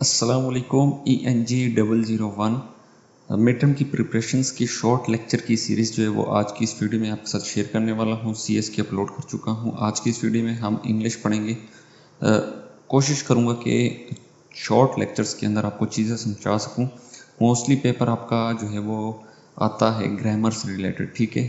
अस्सलामुअलैकुम ENG001 mid term की preparations की शॉर्ट लेक्चर की सीरीज़ जो है वो आज की इस वीडियो में आपके साथ शेयर करने वाला हूँ। CS की अपलोड कर चुका हूँ। आज की इस वीडियो में हम इंग्लिश पढ़ेंगे। कोशिश करूँगा कि शॉर्ट लेक्चर्स के अंदर आपको चीज़ें समझा सकूँ। मोस्टली पेपर आपका जो है वो आता है ग्रामर से रिलेटेड, ठीक है।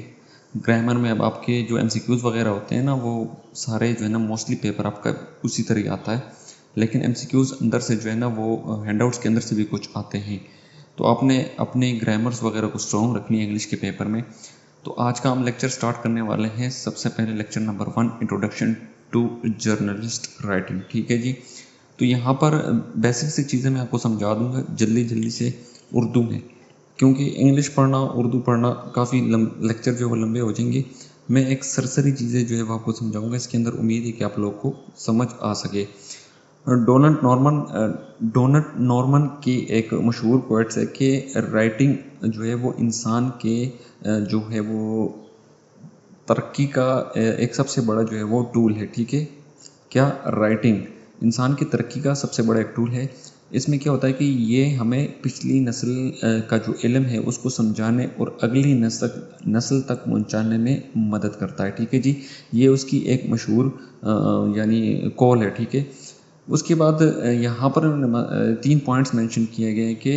ग्रामर में अब आपके जो MCQs वगैरह होते हैं ना, वो सारे जो है ना मोस्टली पेपर आपका उसी तरह आता है, लेकिन MCQs अंदर से जो है ना वो हैंडआउट्स के अंदर से भी कुछ आते हैं। तो आपने अपने ग्रामर्स वगैरह को स्ट्रॉन्ग रखनी है इंग्लिश के पेपर में। तो आज का हम लेक्चर स्टार्ट करने वाले हैं। सबसे पहले lecture number 1, introduction to journalist writing, ठीक है जी। तो यहाँ पर बेसिक सी चीज़ें मैं आपको समझा दूँगा जल्दी जल्दी से उर्दू में, क्योंकि इंग्लिश पढ़ना उर्दू पढ़ना काफ़ी लेक्चर जो है वो लंबे हो जाएंगे। मैं एक सरसरी चीज़ें जो है वो आपको समझाऊंगा, इसके अंदर उम्मीद है कि आप लोग को समझ आ सके। डोनट नॉर्मन की एक मशहूर कोट्स है कि राइटिंग जो है वो इंसान के जो है वो तरक्की का एक सबसे बड़ा जो है वो टूल है, ठीक है। क्या? राइटिंग इंसान की तरक्की का सबसे बड़ा एक टूल है। इसमें क्या होता है कि ये हमें पिछली नस्ल का जो इल्म है उसको समझाने और अगली नस्ल तक पहुंचाने में मदद करता है, ठीक है जी। ये उसकी एक मशहूर यानी कॉल है, ठीक है। उसके बाद यहाँ पर 3 पॉइंट्स मेंशन किए गए हैं कि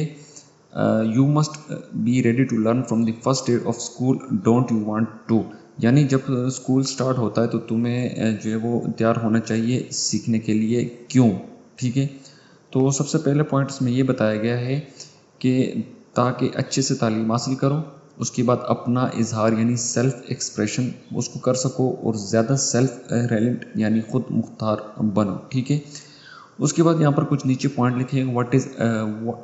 you must be ready to learn from the first day of school, don't you want to. यानी जब स्कूल स्टार्ट होता है तो तुम्हें जो है वो तैयार होना चाहिए सीखने के लिए, क्यों, ठीक है। तो सबसे पहले पॉइंट इसमें ये बताया गया है कि ताकि अच्छे से तालीम हासिल करो, उसके बाद अपना इजहार यानी सेल्फ एक्सप्रेशन उसको कर सको और ज़्यादा सेल्फ रेलेंट यानी ख़ुद मुख्तार बनो, ठीक है। उसके बाद यहाँ पर कुछ नीचे पॉइंट लिखे हैं। What is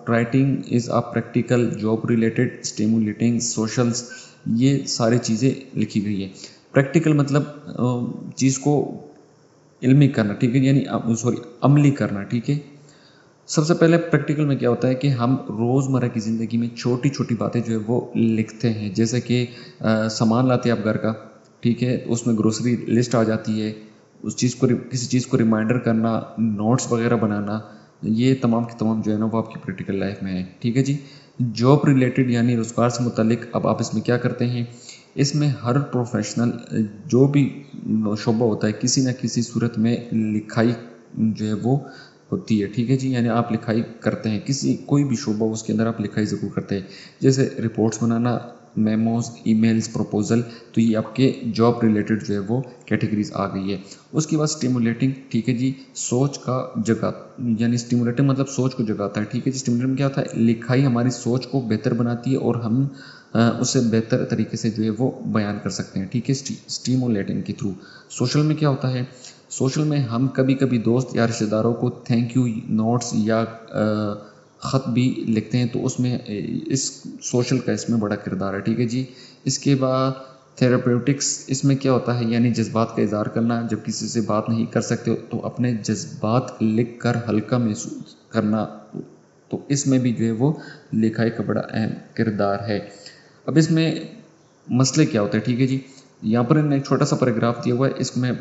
writing is a practical job related stimulating socials, ये सारी चीज़ें लिखी गई है। प्रैक्टिकल मतलब चीज़ को इल्मी करना, ठीक है, यानी सॉरी अमली करना, ठीक है। सबसे पहले प्रैक्टिकल में क्या होता है कि हम रोज़मर्रा की ज़िंदगी में छोटी छोटी बातें जो है वो लिखते हैं, जैसे कि सामान लाते हैं आप घर का, ठीक है, उसमें ग्रोसरी लिस्ट आ जाती है, उस चीज़ को किसी चीज़ को रिमाइंडर करना, नोट्स वगैरह बनाना, ये तमाम की तमाम जो है ना वो आपकी प्रैक्टिकल लाइफ में है, ठीक है जी। जॉब रिलेटेड यानी रोज़गार से मुतल्लिक अब आप इसमें क्या करते हैं, इसमें हर प्रोफेशनल जो भी शोबा होता है किसी न किसी सूरत में लिखाई जो है वो होती है, ठीक है जी। यानी आप लिखाई करते हैं, किसी कोई भी शोबा उसके अंदर आप लिखाई ज़रूर करते हैं, जैसे रिपोर्ट्स बनाना, मेमोज, ईमेल्स, प्रपोजल। तो ये आपके जॉब रिलेटेड जो है वो कैटेगरीज आ गई है। उसके बाद स्टिमुलेटिंग, ठीक है जी, सोच का जगा यानी स्टिमुलेटिंग मतलब सोच को जगाता है, ठीक है जी। स्टिमुलेटिंग क्या होता है? लिखाई हमारी सोच को बेहतर बनाती है और हम उसे बेहतर तरीके से जो है वो बयान कर सकते हैं, ठीक है, स्टिमुलेटिंग के थ्रू। सोशल में क्या होता है? सोशल में हम कभी कभी दोस्त या रिश्तेदारों को थैंक यू नोट्स या ख़त भी लिखते हैं, तो उसमें इस सोशल का इसमें बड़ा किरदार है, ठीक है जी। इसके बाद थेरापेटिक्स, इसमें क्या होता है? यानी जज्बात का इजहार करना, जब किसी से बात नहीं कर सकते तो अपने जज्बात लिख कर हल्का महसूस करना, तो इसमें भी जो है वो लिखाई का बड़ा अहम किरदार है। अब इसमें मसले क्या होते हैं, ठीक है जी। यहाँ पर इन्होंने एक छोटा सा पैराग्राफ दिया हुआ है, इसको मैं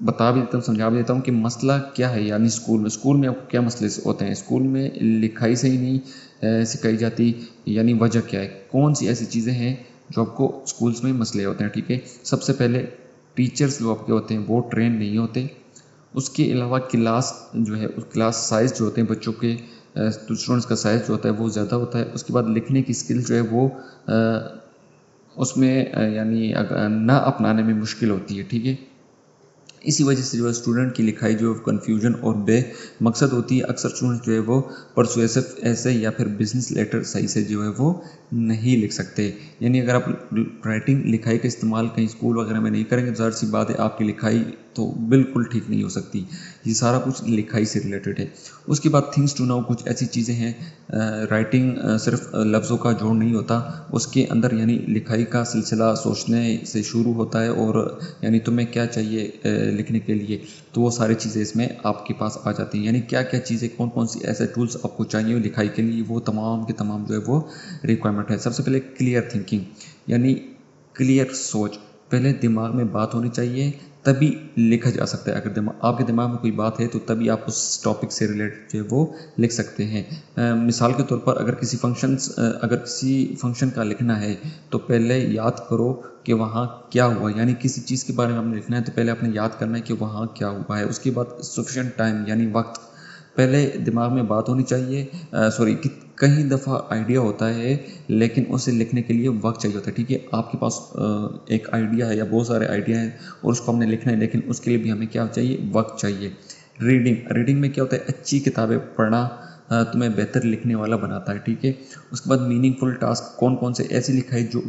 बता भी देता हूँ, समझा भी देता हूँ कि मसला क्या है। यानी स्कूल में आपको क्या मसले होते हैं? स्कूल में लिखाई सही नहीं सिखाई जाती, यानी वजह क्या है? कौन सी ऐसी चीज़ें हैं जो आपको स्कूल्स में मसले होते हैं, ठीक है। सबसे पहले टीचर्स जो आपके होते हैं वो ट्रेन नहीं होते। उसके अलावा क्लास जो है, उस क्लास साइज़ जो होते हैं बच्चों के, स्टूडेंट्स का साइज़ जो होता है वो ज़्यादा होता है। उसके बाद लिखने की स्किल जो है वो उसमें यानी ना अपनाने में मुश्किल होती है, ठीक है। इसी वजह से जो है स्टूडेंट की लिखाई जो कन्फ्यूजन और बेमकसद होती है। अक्सर स्टूडेंट जो है वो परसुएसिव ऐसे या फिर बिजनेस लेटर सही से जो है वो नहीं लिख सकते। यानी अगर आप राइटिंग लिखाई का इस्तेमाल कहीं स्कूल वगैरह में नहीं करेंगे तो ज़ाहिर सी बात है आपकी लिखाई तो बिल्कुल ठीक नहीं हो सकती। ये सारा कुछ लिखाई से रिलेटेड है। उसके बाद थिंग्स टू नाउ, कुछ ऐसी चीज़ें हैं, राइटिंग सिर्फ लफ्ज़ों का जोड़ नहीं होता, उसके अंदर यानी लिखाई का सिलसिला सोचने से शुरू होता है, और यानी तुम्हें क्या चाहिए लिखने के लिए, तो वो सारी चीज़ें इसमें आपके पास आ जाती हैं। यानी क्या क्या चीज़ें, कौन कौन सी ऐसे टूल्स आपको चाहिए लिखाई के लिए, वो तमाम के तमाम जो है वो रिक्वायरमेंट है। सबसे पहले क्लियर थिंकिंग, यानी क्लियर सोच, पहले दिमाग में बात होनी चाहिए, तभी लिखा जा सकता है। अगर आपके दिमाग में कोई बात है तो तभी आप उस टॉपिक से रिलेटेड जो है वो लिख सकते हैं। मिसाल के तौर पर अगर किसी फंक्शन का लिखना है तो पहले याद करो कि वहाँ क्या हुआ, यानी किसी चीज़ के बारे में आपने लिखना है तो पहले आपने याद करना है कि वहाँ क्या हुआ है। उसके बाद सफिशिएंट टाइम यानी वक्त, पहले दिमाग में बात होनी चाहिए। कि कई दफ़ा आइडिया होता है लेकिन उसे लिखने के लिए वक्त चाहिए होता है। ठीक है, आपके पास एक आइडिया है या बहुत सारे आइडिया हैं और उसको हमने लिखना है, लेकिन उसके लिए भी हमें क्या चाहिए, वक्त चाहिए। रीडिंग में क्या होता है, अच्छी किताबें पढ़ना तुम्हें बेहतर लिखने वाला बनाता है। ठीक है, उसके बाद मीनिंगफुल टास्क कौन कौन से ऐसे लिखा है जो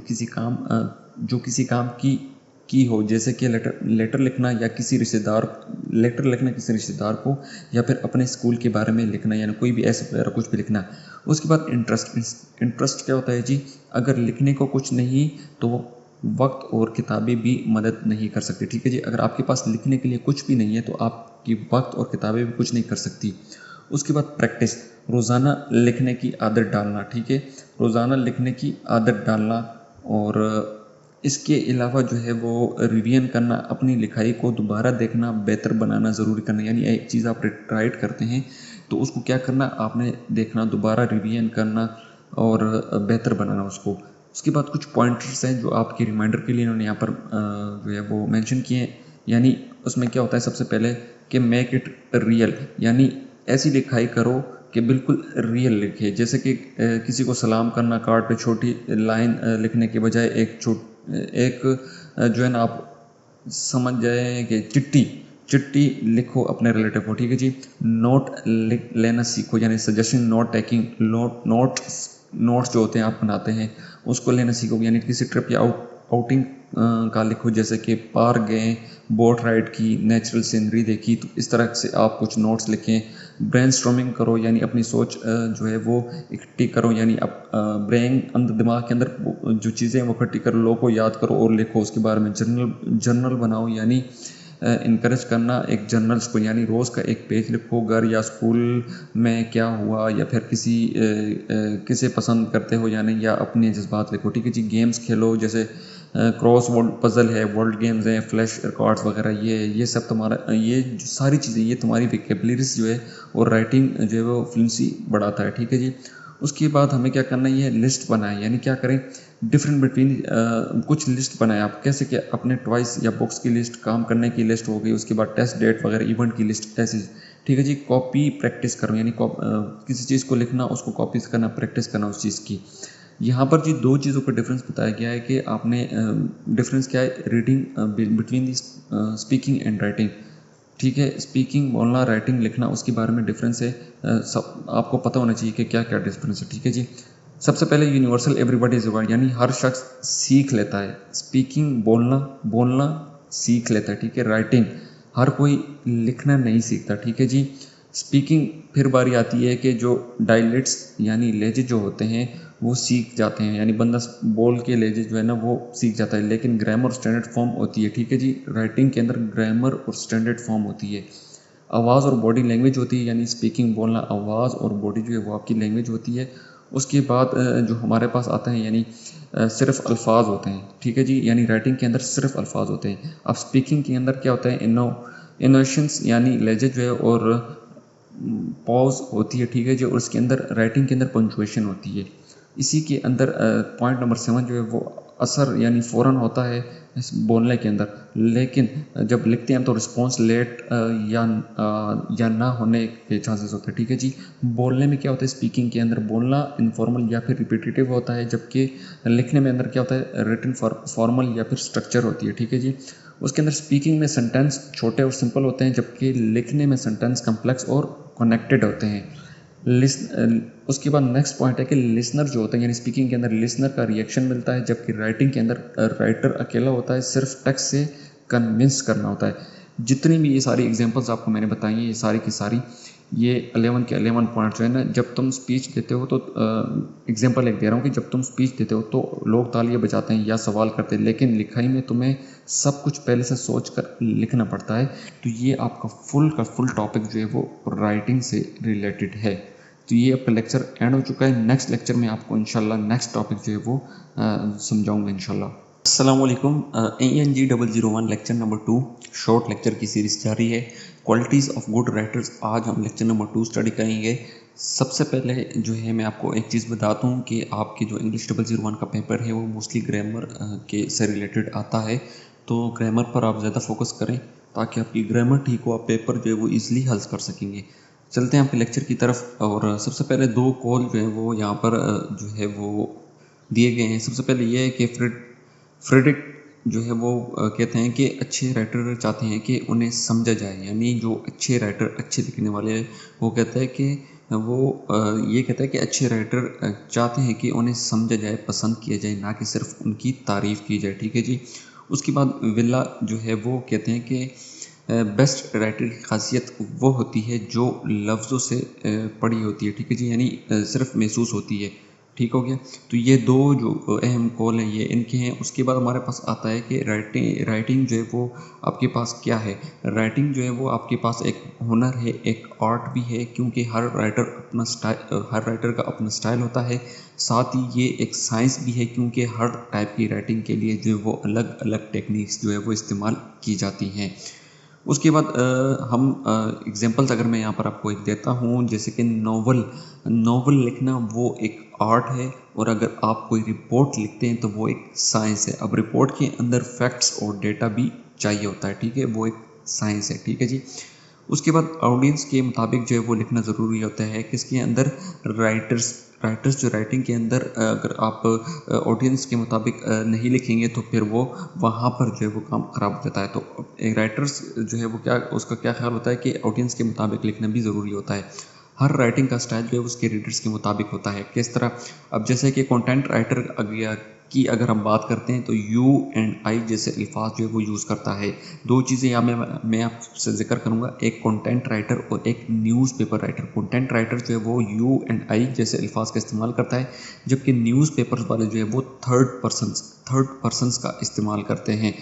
किसी काम की हो, जैसे कि लेटर लिखना किसी रिश्तेदार को, या फिर अपने स्कूल के बारे में लिखना, यानी कोई भी ऐसे वगैरह कुछ भी लिखना। उसके बाद इंटरेस्ट क्या होता है जी, अगर लिखने को कुछ नहीं तो वक्त और किताबें भी मदद नहीं कर सकती। ठीक है जी, अगर आपके पास लिखने के लिए कुछ भी नहीं है तो आपकी वक्त और किताबें भी कुछ नहीं कर सकती। उसके बाद प्रैक्टिस, रोज़ाना लिखने की आदत डालना। ठीक है, रोज़ाना लिखने की आदत डालना, और इसके अलावा जो है वो रिवीजन करना, अपनी लिखाई को दोबारा देखना, बेहतर बनाना ज़रूरी करना। यानी एक चीज़ आप राइट करते हैं तो उसको क्या करना, आपने देखना, दोबारा रिवीजन करना और बेहतर बनाना उसको। उसके बाद कुछ पॉइंटर्स हैं जो आपके रिमाइंडर के लिए इन्होंने यहाँ पर जो है वो मेंशन किए हैं। यानी उसमें क्या होता है, सबसे पहले कि मेक इट रियल, यानी ऐसी लिखाई करो कि बिल्कुल रियल लिखे। जैसे कि किसी को सलाम करना, कार्ड पे छोटी लाइन लिखने के बजाय एक जो है ना, आप समझ जाए कि चिट्ठी लिखो अपने रिलेटिव को। ठीक है जी, नोट लेना सीखो, यानी सजेशन नोट टेकिंग, नोट्स जो होते हैं आप बनाते हैं उसको लेना सीखो। यानी किसी ट्रिप या आउटिंग का लिखो, जैसे कि पार्क गए, बोट राइड की, नेचुरल सीनरी देखी, तो इस तरह से आप कुछ नोट्स लिखें। ब्रेनस्टॉर्मिंग करो, यानी अपनी सोच जो है वो इकट्ठी करो, यानी ब्रेन दिमाग के अंदर जो चीज़ें वो इकट्ठी करो, लो को याद करो और लिखो उसके बारे में। जर्नल बनाओ, यानी इनकरेज करना एक जर्नल्स को, यानी रोज़ का एक पेज लिखो, घर या स्कूल में क्या हुआ, या फिर किसे पसंद करते हो यानी, या अपने जज्बात लिखो। ठीक है जी, गेम्स खेलो, जैसे क्रॉस वर्ड पजल है, वर्ल्ड गेम्स हैं, फ्लैश रिकॉर्ड्स वगैरह, ये सब तुम्हारा, ये जो सारी चीज़ें ये तुम्हारी वोकैबुलरीज जो है और राइटिंग जो है वो फ्लुएंसी बढ़ाता है। ठीक है जी, उसके बाद हमें क्या करना है, ये लिस्ट बनाए, यानी क्या करें, डिफरेंट बिटवीन कुछ लिस्ट बनाए आप, कैसे कि अपने टॉयस या बुक्स की लिस्ट, काम करने की लिस्ट हो गई, उसके बाद टेस्ट डेट वगैरह, इवेंट की लिस्ट, ऐसी। ठीक है जी, कॉपी प्रैक्टिस करो, यानी किसी चीज़ को लिखना, उसको कॉपी करना, प्रैक्टिस करना उस चीज़ की। यहाँ पर जी दो चीज़ों का डिफरेंस बताया गया है कि आपने डिफरेंस क्या है, reading between speaking and writing. ठीक है, स्पीकिंग बोलना, राइटिंग लिखना, उसके बारे में डिफरेंस है। सब आपको पता होना चाहिए कि क्या क्या डिफरेंस है। ठीक है जी, सबसे पहले यूनिवर्सल एवरीबॉडी इज अवार्ड, यानी हर शख्स सीख लेता है। स्पीकिंग बोलना सीख लेता है। ठीक है, राइटिंग हर कोई लिखना नहीं सीखता। ठीक है जी, स्पीकिंग फिर बारी आती है कि जो डायलेक्ट्स यानी लहजे जो होते हैं वो सीख जाते हैं, यानी बंदा बोल के लहजे जो है ना वो सीख जाता है, लेकिन ग्रामर और स्टैंडर्ड फॉर्म होती है। ठीक है जी, राइटिंग के अंदर ग्रामर और स्टैंडर्ड फॉर्म होती है। आवाज़ और बॉडी लैंग्वेज होती है, यानी स्पीकिंग बोलना, आवाज़ और बॉडी जो है वो आपकी लैंग्वेज होती है। उसके बाद जो हमारे पास आता है, यानी सिर्फ अल्फाज होते हैं। ठीक है जी, यानी राइटिंग के अंदर सिर्फ अल्फाज होते हैं। अब स्पीकिंग के अंदर क्या होता है, इनोवेशंस यानी लहजे जो है और पॉज होती है। ठीक है जी, और उसके अंदर राइटिंग के अंदर पंचुएशन होती है। इसी के अंदर पॉइंट नंबर 7 जो है वो असर यानी फ़ौरन होता है इस बोलने के अंदर, लेकिन जब लिखते हैं तो रिस्पॉन्स लेट या ना होने के चांसेस होते हैं। ठीक है जी, बोलने में क्या होता है, स्पीकिंग के अंदर बोलना इनफॉर्मल या फिर रिपीटेटिव होता है, जबकि लिखने में अंदर क्या होता है, रिटन फॉर्मल या फिर स्ट्रक्चर होती है। ठीक है जी, उसके अंदर स्पीकिंग में सेंटेंस छोटे और सिंपल होते हैं, जबकि लिखने में सेंटेंस कम्प्लेक्स और कनेक्टेड होते हैं। उसके बाद नेक्स्ट पॉइंट है कि लिसनर जो होता है, यानी स्पीकिंग के अंदर लिसनर का रिएक्शन मिलता है, जबकि राइटिंग के अंदर राइटर अकेला होता है, सिर्फ टेक्स्ट से कन्विंस करना होता है। जितनी भी ये सारी एग्जांपल्स आपको मैंने बताई हैं, ये सारी की सारी ये 11 के 11 पॉइंट जो है ना, जब तुम स्पीच देते हो तो एग्जांपल एक दे रहा हूँ कि जब तुम स्पीच देते हो तो लोग तालियां बजाते हैं या सवाल करते हैं, लेकिन लिखाई में तुम्हें सब कुछ पहले से सोच कर लिखना पड़ता है। तो ये आपका फुल टॉपिक जो है वो राइटिंग से रिलेटेड है। तो ये आपका लेक्चर एंड हो चुका है। नेक्स्ट लेक्चर में आपको इंशाल्लाह नेक्स्ट टॉपिक जो है वो समझाऊंगा इंशाल्लाह। अस्सलाम वालेकुम। ANG 001 lecture number 2 short lecture की सीरीज जारी है। Qualities of good writers. आज हम लेक्चर नंबर 2 स्टडी करेंगे। सबसे पहले जो है मैं आपको एक चीज़ बताता हूँ कि आपके जो इंग्लिश 001 का पेपर है वो मोस्टली ग्रामर के से रिलेटेड आता है, तो ग्रामर पर आप ज़्यादा फोकस करें ताकि आपकी ग्रामर ठीक हो, आप पेपर जो है वो ईजिली हल कर सकेंगे। चलते हैं आपके लेक्चर की तरफ। और सबसे पहले दो कॉल जो है वो यहाँ पर जो है वो दिए गए हैं। सबसे पहले ये है कि फ्रेडरिक जो है वो कहते हैं कि अच्छे राइटर चाहते हैं कि उन्हें समझा जाए, यानी जो अच्छे राइटर, अच्छे लिखने वाले, वो कहता है कि वो ये कहता है कि अच्छे राइटर चाहते हैं कि उन्हें समझा जाए, पसंद किया जाए, ना कि सिर्फ उनकी तारीफ़ की जाए। ठीक है जी। उसके बाद विला जो है वो कहते हैं कि बेस्ट राइटर की खासियत वो होती है जो लफ्ज़ों से पढ़ी होती है। ठीक है जी, यानी सिर्फ महसूस होती है। ठीक हो गया। तो ये दो जो अहम कॉल हैं ये इनके हैं। उसके बाद हमारे पास आता है कि राइटिंग जो है वो आपके पास क्या है। राइटिंग जो है वो आपके पास एक हुनर है, एक आर्ट भी है, क्योंकि हर राइटर का अपना स्टाइल होता है। साथ ही ये एक साइंस भी है, क्योंकि हर टाइप की राइटिंग के लिए जो है वो अलग अलग टेक्निक्स जो है वो इस्तेमाल की जाती हैं। उसके बाद हम एग्जांपल्स अगर मैं यहाँ पर आपको एक देता हूँ, जैसे कि नॉवल लिखना वो एक आर्ट है, और अगर आप कोई रिपोर्ट लिखते हैं तो वो एक साइंस है। अब रिपोर्ट के अंदर फैक्ट्स और डेटा भी चाहिए होता है। ठीक है, वो एक साइंस है। ठीक है जी। उसके बाद ऑडियंस के मुताबिक जो है वो लिखना ज़रूरी होता है। किसके अंदर? राइटर्स राइटर्स जो राइटिंग के अंदर अगर आप ऑडियंस के मुताबिक नहीं लिखेंगे तो फिर वो वहाँ पर जो है वो काम ख़राब हो जाता है। तो एक राइटर्स जो है वो क्या, उसका क्या ख्याल होता है कि ऑडियंस के मुताबिक लिखना भी ज़रूरी होता है। हर राइटिंग का स्टाइल जो है उसके रीडर्स के मुताबिक होता है। किस तरह? अब जैसे कि कंटेंट राइटर की अगर हम बात करते हैं तो यू एंड आई जैसे अल्फाज जो है वो यूज़ करता है। दो चीज़ें यहाँ मैं आपसे जिक्र करूँगा, एक कंटेंट राइटर और एक न्यूज़पेपर राइटर। कंटेंट राइटर जो है वो यू एंड आई जैसे अल्फाज का इस्तेमाल करता है, जबकि न्यूज़पेपर वाले जो है वो थर्ड पर्सन्स का इस्तेमाल करते हैं।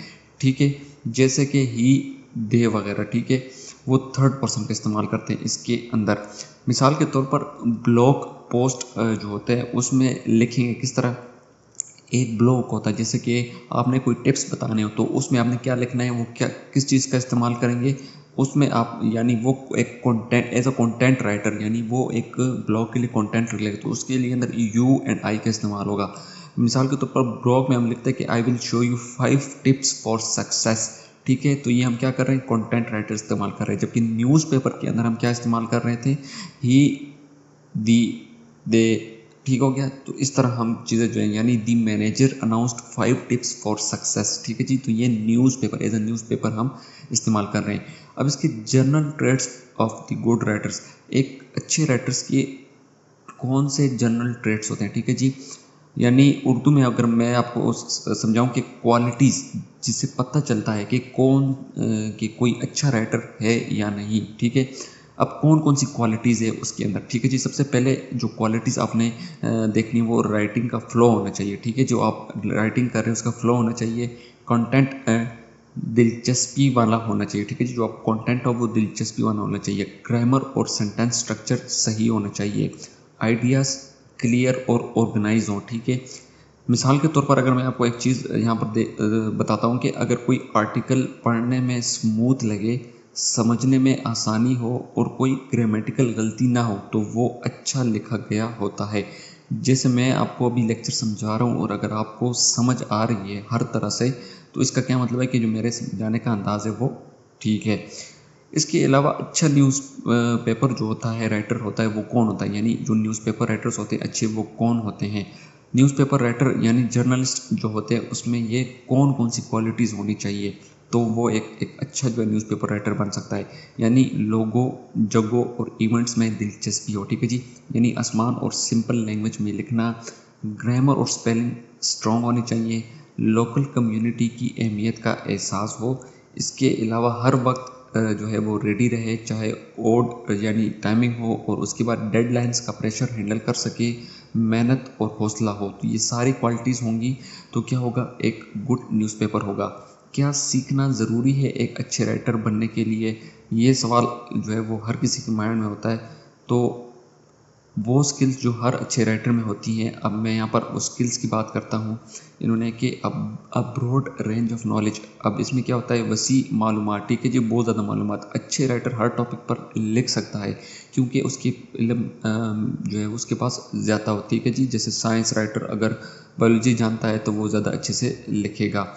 ठीक है, जैसे कि ही, दे वगैरह। ठीक है, वो थर्ड पर्सन का इस्तेमाल करते हैं इसके अंदर। मिसाल के तौर पर ब्लॉग पोस्ट जो होते हैं उसमें लिखेंगे किस तरह? एक ब्लॉग होता है, जैसे कि आपने कोई टिप्स बताने हो तो उसमें आपने क्या लिखना है, वो क्या किस चीज़ का इस्तेमाल करेंगे उसमें आप, यानी वो एक content as a content writer, यानी वो एक ब्लॉग के लिए कंटेंट लिख, तो उसके लिए अंदर यू एंड आई का इस्तेमाल होगा। मिसाल के तौर पर ब्लॉग में हम लिखते हैं कि I will show you 5 tips for success. ठीक है, तो ये हम क्या कर रहे हैं? कंटेंट राइटर इस्तेमाल कर रहे हैं। जबकि न्यूज़पेपर के अंदर हम क्या इस्तेमाल कर रहे थे? ही, दी, दे। ठीक हो गया। तो इस तरह हम चीज़ें जो है, यानी the manager announced 5 tips for success. ठीक है जी। तो ये न्यूज़पेपर, एज अ न्यूज़पेपर हम इस्तेमाल कर रहे हैं। अब इसके general traits of the good writers. एक अच्छे राइटर्स के कौन से जर्नल ट्रेड्स होते हैं? ठीक है जी। यानी उर्दू में अगर मैं आपको समझाऊं कि क्वालिटीज़ जिससे पता चलता है कि कि कोई अच्छा राइटर है या नहीं। ठीक है, अब कौन कौन सी क्वालिटीज़ है उसके अंदर। ठीक है जी। सबसे पहले जो क्वालिटीज़ आपने देखनी है वो राइटिंग का फ्लो होना चाहिए। ठीक है, जो आप राइटिंग कर रहे हैं उसका फ्लो होना चाहिए। कंटेंट दिलचस्पी वाला होना चाहिए। ठीक है जी, जो आप कंटेंट हो वो दिलचस्पी वाला होना चाहिए। ग्रामर और सेंटेंस स्ट्रक्चर सही होना चाहिए। आइडियाज़ क्लियर और ऑर्गेनाइज हो। ठीक है, मिसाल के तौर पर अगर मैं आपको एक चीज़ यहाँ पर बताता हूँ कि अगर कोई आर्टिकल पढ़ने में स्मूथ लगे, समझने में आसानी हो और कोई ग्रामेटिकल गलती ना हो तो वो अच्छा लिखा गया होता है। जैसे मैं आपको अभी लेक्चर समझा रहा हूँ और अगर आपको समझ आ रही है हर तरह से, तो इसका क्या मतलब है कि जो मेरे समझाने का अंदाज़ है वो ठीक है। इसके अलावा अच्छा न्यूज़ पेपर जो होता है, राइटर होता है, वो कौन होता है, यानी जो न्यूज़पेपर राइटर्स होते हैं अच्छे वो कौन होते हैं? न्यूज़पेपर राइटर यानी जर्नलिस्ट जो होते हैं उसमें ये कौन कौन सी क्वालिटीज़ होनी चाहिए तो वो एक अच्छा जो है न्यूज़पेपर राइटर बन सकता है। यानी लोगों, जगहों और इवेंट्स में दिलचस्पी हो। ठीक है जी, यानी आसान और सिंपल लैंग्वेज में लिखना। ग्रामर और स्पेलिंग स्ट्रॉन्ग होनी चाहिए। लोकल कम्युनिटी की अहमियत का एहसास हो। इसके अलावा हर वक्त जो है वो रेडी रहे, चाहे ओड यानी टाइमिंग हो, और उसके बाद डेडलाइंस का प्रेशर हैंडल कर सके। मेहनत और हौसला हो। तो ये सारी क्वालिटीज़ होंगी तो क्या होगा? एक गुड न्यूज़पेपर होगा। क्या सीखना ज़रूरी है एक अच्छे राइटर बनने के लिए? ये सवाल जो है वो हर किसी के माइंड में होता है। तो वो स्किल्स जो हर अच्छे राइटर में होती हैं। अब मैं यहाँ पर उस स्किल्स की बात करता हूँ। इन्होंने कि अब ब्रॉड रेंज ऑफ नॉलेज। अब इसमें क्या होता है, वसी मालूमात, ठीक है जी, बहुत ज़्यादा मालूमात। अच्छे राइटर हर टॉपिक पर लिख सकता है क्योंकि उसकी इल्म जो है उसके पास ज़्यादा होती है जी। जैसे साइंस राइटर अगर बायोलॉजी जानता है तो वो ज़्यादा अच्छे से लिखेगा।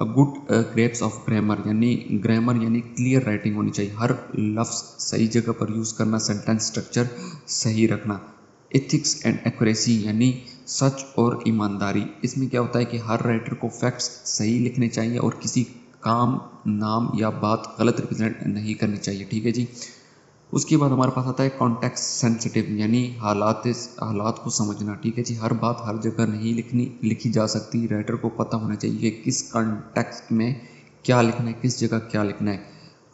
गुड ग्रेप्स ऑफ ग्रामर यानी क्लियर राइटिंग होनी चाहिए। हर लफ्ज़ सही जगह पर यूज़ करना, सेंटेंस स्ट्रक्चर सही रखना। एथिक्स एंड एक्यूरेसी यानी सच और ईमानदारी। इसमें क्या होता है कि हर राइटर को फैक्ट्स सही लिखने चाहिए और किसी काम, नाम या बात गलत रिप्रेजेंट नहीं करनी चाहिए, ठीक है जी। उसके बाद हमारे पास आता है कॉन्टेक्स्ट सेंसिटिव यानी हालात को समझना, ठीक है जी। हर बात हर जगह नहीं लिखी जा सकती। राइटर को पता होना चाहिए कि किस कॉन्टेक्स्ट में क्या लिखना है, किस जगह क्या लिखना है।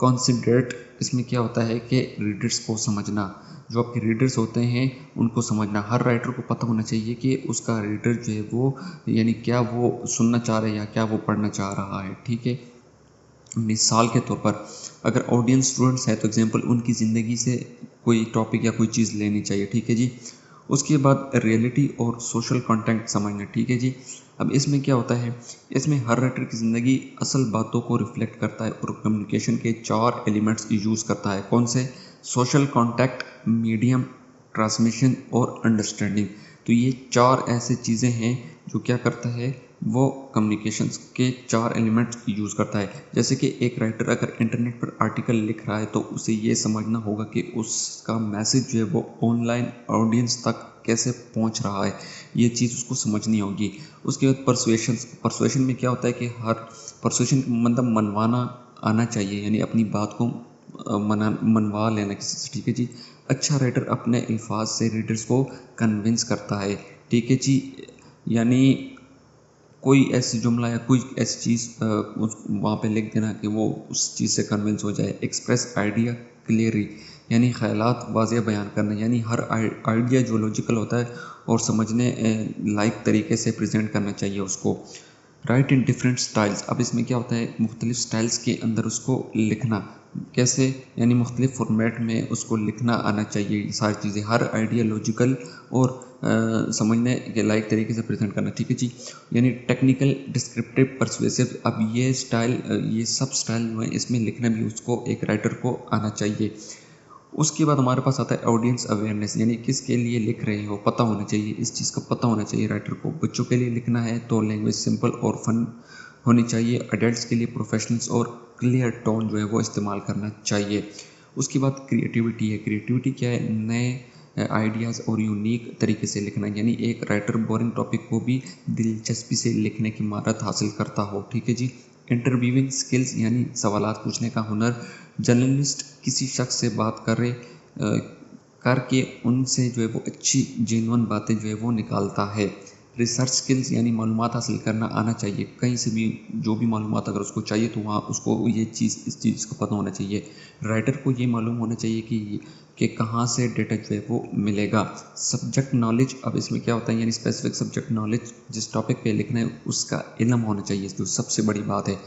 कॉन्सिडरेट, इसमें क्या होता है कि रीडर्स को समझना, जो आपके रीडर्स होते हैं उनको समझना। हर राइटर को पता होना चाहिए कि उसका रीडर जो है वो यानी क्या वो सुनना चाह रहा है या क्या वो पढ़ना चाह रहा है, ठीक है। मिसाल के तौर पर अगर ऑडियंस स्टूडेंट्स है तो एग्जांपल उनकी ज़िंदगी से कोई टॉपिक या कोई चीज़ लेनी चाहिए, ठीक है जी। उसके बाद रियलिटी और सोशल कंटेंट समझना, ठीक है जी। अब इसमें क्या होता है, इसमें हर राइटर की ज़िंदगी असल बातों को रिफ्लेक्ट करता है और कम्युनिकेशन के 4 एलिमेंट्स यूज़ करता है। कौन से? सोशल कॉन्टैक्ट, मीडियम, ट्रांसमिशन और अंडरस्टैंडिंग। तो ये 4 ऐसे चीज़ें हैं जो क्या करता है, वो कम्युनिकेशंस के 4 एलिमेंट्स यूज़ करता है। जैसे कि एक राइटर अगर इंटरनेट पर आर्टिकल लिख रहा है तो उसे ये समझना होगा कि उसका मैसेज जो है वो ऑनलाइन ऑडियंस तक कैसे पहुंच रहा है, ये चीज़ उसको समझनी होगी। उसके बाद परसुएशन में क्या होता है कि हर परसुएशन मतलब मनवाना आना चाहिए, यानी अपनी बात को मनवा लेना किसी से, ठीक है जी। अच्छा राइटर अपने अल्फाज से रीडर्स को कन्विंस करता है, ठीक है जी। यानी कोई ऐसी जुमला या कोई ऐसी चीज़ वहाँ पे लिख देना कि वो उस चीज़ से कन्विंस हो जाए। एक्सप्रेस आइडिया क्लियरली यानी ख्यालात वाज़ेह बयान करना, यानी हर आइडिया जो लॉजिकल होता है और समझने लायक तरीके से प्रेजेंट करना चाहिए उसको। Right in different styles. अब इसमें क्या होता है, मुख्तलिफ स्टाइल्स के अंदर उसको लिखना कैसे, यानी मुख्तलिफ फॉर्मेट में उसको लिखना आना चाहिए। ये सारी चीज़ें हर आइडिया लॉजिकल और समझने के लायक तरीके से प्रेजेंट करना, ठीक है जी। यानी टेक्निकल, डिस्क्रिप्टिव, परसुएसिव। अब ये स्टाइल, ये सब स्टाइल जो है इसमें लिखना भी उसको एक राइटर को आना चाहिए। उसके बाद हमारे पास आता है ऑडियंस अवेयरनेस, यानी किसके लिए लिख रहे हो पता होना चाहिए। इस चीज़ का पता होना चाहिए राइटर को। बच्चों के लिए लिखना है तो लैंग्वेज सिंपल और फन होनी चाहिए। अडल्ट्स के लिए प्रोफेशनल्स और क्लियर टोन जो है वो इस्तेमाल करना चाहिए। उसके बाद क्रिएटिविटी है। क्रिएटिविटी क्या है, नए आइडियाज़ और यूनिक तरीके से लिखना, यानी एक राइटर बोरिंग टॉपिक को भी दिलचस्पी से लिखने की महारत हासिल करता हो, ठीक है जी। इंटरव्यूइंग स्किल्स यानी सवालात पूछने का हुनर। जर्नलिस्ट किसी शख्स से बात करके उनसे जो है वो अच्छी जेन्युइन बातें जो है वो निकालता है। रिसर्च स्किल्स यानी मालूमात हासिल करना आना चाहिए। कहीं से भी जो भी मालूमात अगर उसको चाहिए तो वहाँ उसको ये चीज़, इस चीज़ का पता होना चाहिए। राइटर को ये मालूम होना चाहिए कि कहाँ से डेटा जो है वो मिलेगा। Subject knowledge. अब इसमें क्या होता है, यानी स्पेसिफिक सब्जेक्ट नॉलेज, जिस टॉपिक पे लिखना है उसका इल्म होना चाहिए, जो सबसे बड़ी बात है।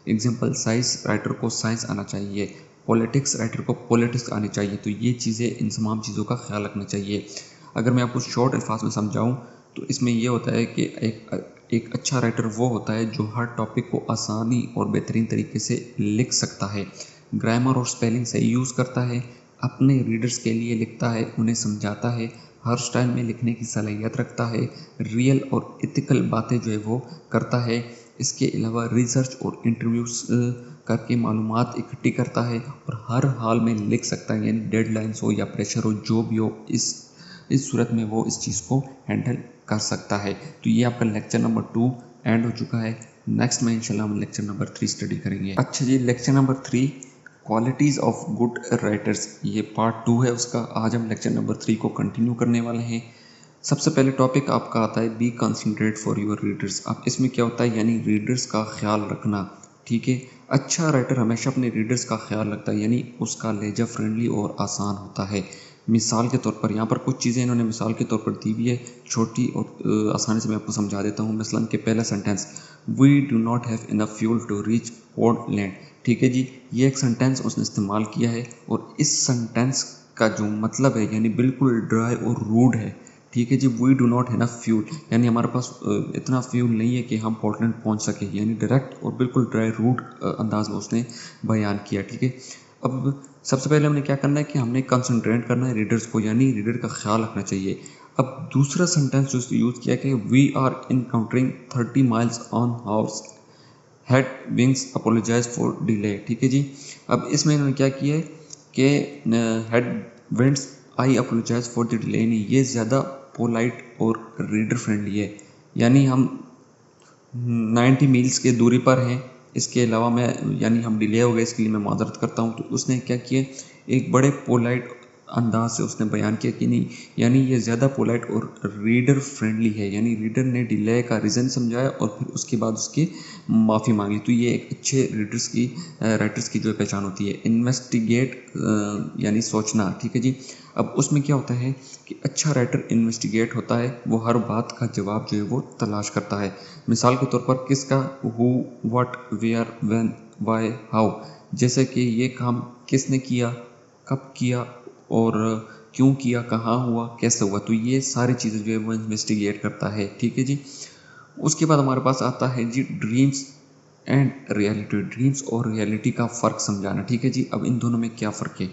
एग्जाम्पल साइंस राइटर को साइंस आना चाहिए, पॉलिटिक्स राइटर को पॉलिटिक्स आनी चाहिए। तो ये चीज़ें, इन तमाम चीज़ों का ख्याल रखना चाहिए। अगर मैं आपको शॉर्ट अल्फाज में समझाऊँ तो इसमें यह होता है कि एक अच्छा राइटर वो होता है जो हर टॉपिक को आसानी और बेहतरीन तरीके से लिख सकता है, ग्रामर और स्पेलिंग सही यूज़ करता है, अपने रीडर्स के लिए लिखता है, उन्हें समझाता है, हर स्टाइल में लिखने की सलाहियत रखता है, रियल और इथिकल बातें जो है वो करता है। इसके अलावा रिसर्च और इंटरव्यूज़ करके मालूमात इकट्ठी करता है और हर हाल में लिख सकता है, यानी डेडलाइंस हो या प्रेशर हो, जो भी हो, इस सूरत में वो इस चीज़ को हैंडल कर सकता है। तो ये आपका लेक्चर नंबर 2 एंड हो चुका है। नेक्स्ट में इंशाल्लाह हम लेक्चर नंबर 3 स्टडी करेंगे। अच्छा जी, lecture number 3 qualities of good writers, ये पार्ट 2 है उसका। आज हम लेक्चर नंबर 3 को कंटिन्यू करने वाले हैं। सबसे पहले टॉपिक आपका आता है be concentrate for your readers. अब इसमें क्या होता है, यानी रीडर्स का ख्याल रखना, ठीक है। अच्छा राइटर हमेशा अपने रीडर्स का ख्याल रखता है, यानी उसका लहजा फ्रेंडली और आसान होता है। मिसाल के तौर पर यहाँ पर कुछ चीज़ें इन्होंने मिसाल के तौर पर दी हुई है, छोटी और आसानी से मैं आपको समझा देता हूँ। मसलन के पहला sentence, we do not have enough fuel to reach Portland, ठीक है जी। ये एक सेंटेंस उसने इस्तेमाल किया है और इस सेंटेंस का जो मतलब है यानी बिल्कुल ड्राई और रूड है, ठीक है जी। वी डू नॉट है ना फ्यूल, यानी हमारे पास इतना फ्यूल नहीं है कि हम पोर्टलैंड पहुंच सके, यानी डायरेक्ट और बिल्कुल ड्राई रूड अंदाज में उसने बयान किया, ठीक है। अब सबसे पहले हमने क्या करना है कि हमने कंसंट्रेट करना है रीडर्स को, यानी रीडर का ख्याल रखना चाहिए। अब दूसरा सेंटेंस जो यूज़ किया कि we are encountering 30 miles on horse head wings apologize for delay, ठीक है जी। अब इसमें इन्होंने क्या किया है कि head winds I apologize for the delay, नहीं ये ज़्यादा पोलाइट और रीडर फ्रेंडली है, यानी हम 90 मील्स के दूरी पर हैं, इसके अलावा मैं यानी हम डिले हो गए इसके लिए मैं माजरत करता हूँ। तो उसने क्या किया, एक बड़े पोलाइट अंदाज से उसने बयान किया कि नहीं, यानी ये ज़्यादा पोलाइट और रीडर फ्रेंडली है, यानी रीडर ने डिले का रीज़न समझाया और फिर उसके बाद उसकी माफ़ी मांगी। तो ये एक अच्छे राइटर्स की जो पहचान होती है। इन्वेस्टिगेट यानी सोचना, ठीक है जी। अब उसमें क्या होता है कि अच्छा राइटर इन्वेस्टिगेट होता है, वो हर बात का जवाब जो है वो तलाश करता है। मिसाल के तौर पर किसका, who, what, where, when, why, how, जैसे कि ये काम किसने किया, कब किया और क्यों किया, कहाँ हुआ, कैसे हुआ। तो ये सारी चीज़ें जो है वो इन्वेस्टिगेट करता है, ठीक है जी। उसके बाद हमारे पास आता है जी ड्रीम्स एंड रियलिटी, ड्रीम्स और रियलिटी का फ़र्क समझाना, ठीक है जी। अब इन दोनों में क्या फ़र्क है,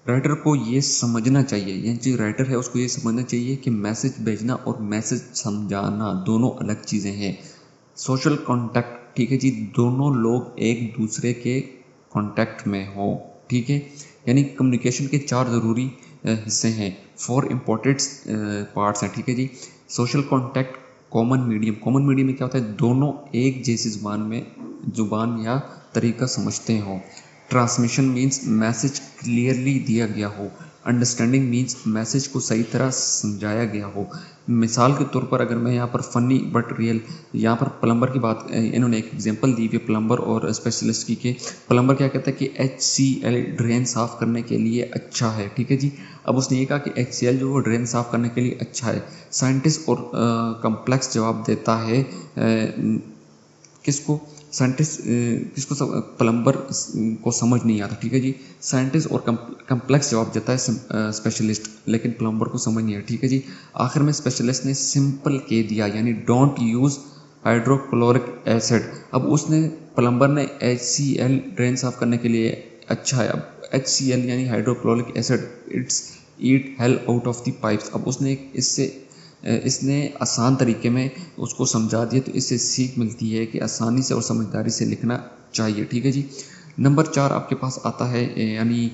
राइटर को ये समझना चाहिए, यानी जो राइटर है उसको ये समझना चाहिए कि मैसेज भेजना और मैसेज समझाना दोनों अलग चीज़ें हैं। सोशल कॉन्टैक्ट, ठीक है जी, दोनों लोग एक दूसरे के कॉन्टैक्ट में हो, ठीक है। यानी कम्युनिकेशन के 4 ज़रूरी हिस्से हैं, 4 इम्पोर्टेंट पार्ट्स हैं, ठीक है जी। Social contact, common medium, common medium में क्या होता है, दोनों एक जैसी जुबान या तरीका समझते हो। ट्रांसमिशन मीन्स मैसेज क्लियरली दिया गया हो। अंडरस्टैंडिंग मीन्स मैसेज को सही तरह समझाया गया हो। मिसाल के तौर पर अगर मैं यहाँ पर फ़नी बट रियल, यहाँ पर प्लम्बर की बात, इन्होंने एक एग्जांपल दी हुई है प्लम्बर और स्पेशलिस्ट की, के प्लम्बर क्या कहता है कि HCl ड्रेन साफ़ करने के लिए अच्छा है, ठीक है जी। अब उसने ये कहा कि HCl जो वो ड्रेन साफ़ करने के लिए अच्छा है। साइंटिस्ट और कम्प्लेक्स जवाब देता है किसको, साइंटिस्ट किसको, प्लम्बर को समझ नहीं आता, ठीक है जी। साइंटिस्ट और कम्प्लेक्स जवाब देता है स्पेशलिस्ट, लेकिन प्लम्बर को समझ नहीं आता, ठीक है जी। आखिर में स्पेशलिस्ट ने सिंपल कह दिया, यानी डोंट यूज़ हाइड्रोक्लोरिक एसिड। अब उसने प्लम्बर ने HCl ड्रेन साफ करने के लिए अच्छा है। अब HCl यानी hydrochloric acid, it's eat hell out of the pipes. अब उसने इसने आसान तरीके में उसको समझा दिया, तो इससे सीख मिलती है कि आसानी से और समझदारी से लिखना चाहिए, ठीक है जी। नंबर 4 आपके पास आता है यानी